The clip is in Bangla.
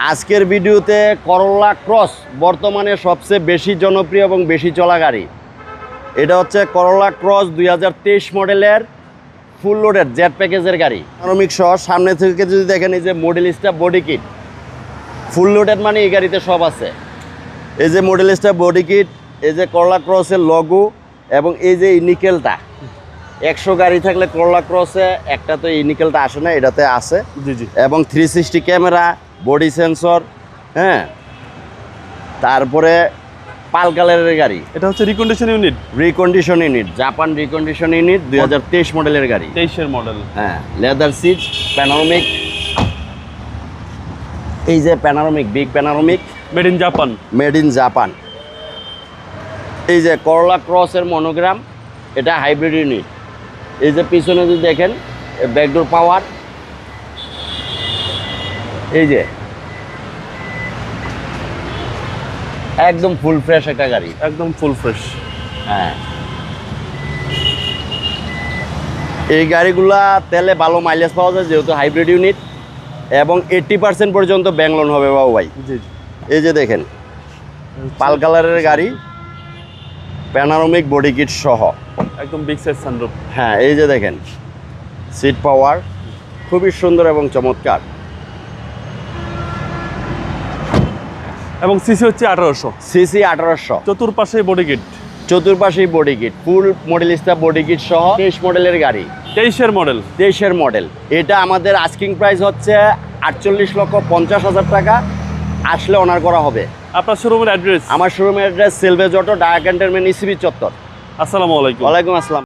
আজকের ভিডিওতে করোলা ক্রস বর্তমানে সবচেয়ে বেশি জনপ্রিয় এবং বেশি চলা গাড়ি। এটা হচ্ছে করোলা ক্রস 2023 মডেলের ফুল লোডের জেট প্যাকেজের গাড়ি। পানোরামিক সহ সামনে থেকে যদি দেখেন, এই যে Modellista body kit full loaded, মানে এই গাড়িতে সব আছে। এই যে মডেলিস্টা বডি কিট, এই যে করোলা ক্রসের লগো, এবং এই যে নিকেলটা 100 গাড়ি থাকলে করোলা ক্রসে একটা তো এই নিকেলটা আসে না, এটাতে আছে। জি জি। এবং 360 ক্যামেরা, বডি সেন্সর, হ্যাঁ। তারপরে পাল কালারের গাড়ি। এটা হচ্ছে recondition unit. Recondition unit, Japan recondition unit 2023 মডেলের গাড়ি। 23 এর মডেল। হ্যাঁ, লেদার সিট, প্যানোরামিক, এই যে panoramic, big panoramic, made in Japan. Made in Japan. এই যে করোলা ক্রসের মনোগ্রাম, এটা হাইব্রিড ইউনিট। এই যে পিছনে যদি দেখেন, ব্যাকডোর পাওয়ার, এই যে একদম ফুল ফ্রেশ একটা গাড়ি, একদম ফুল ফ্রেশ। হ্যাঁ। এই গাড়িগুলা তেলে ভালো মাইলেজ পাওয়া যায় যেহেতু হাইব্রিড ইউনিট, এবং 80% পর্যন্ত ব্যাংক লোন হবে বাবু ভাই। জি জি। এই যে দেখেন পাল কালারের গাড়ি, প্যানোরামিক বডি কিট সহ, একদম বিগ সাইজ সানরুফ। হ্যাঁ। এই যে দেখেন সিট পাওয়ার খুবই সুন্দর এবং চমৎকার। এবং সিসি হচ্ছে 1800। সিসি 1800। চতুর্পাশে বডি কিট। চতুর্পাশেই বডি কিট, ফুল মডেলিস্টা বডি কিট সহ 23 মডেলের গাড়ি। 23 এর মডেল। 23 মডেল। এটা আমাদের আস্কিং প্রাইস হচ্ছে 48,50,000 টাকা। আসলে অনার করা হবে। আপনার শোরুমের অ্যাড্রেস? আমার শোরুমের address সেলভেজ auto, dia cantonment, ECB চত্বর। আসসালামু আলাইকুম। ওয়ালাইকুম আসসালাম।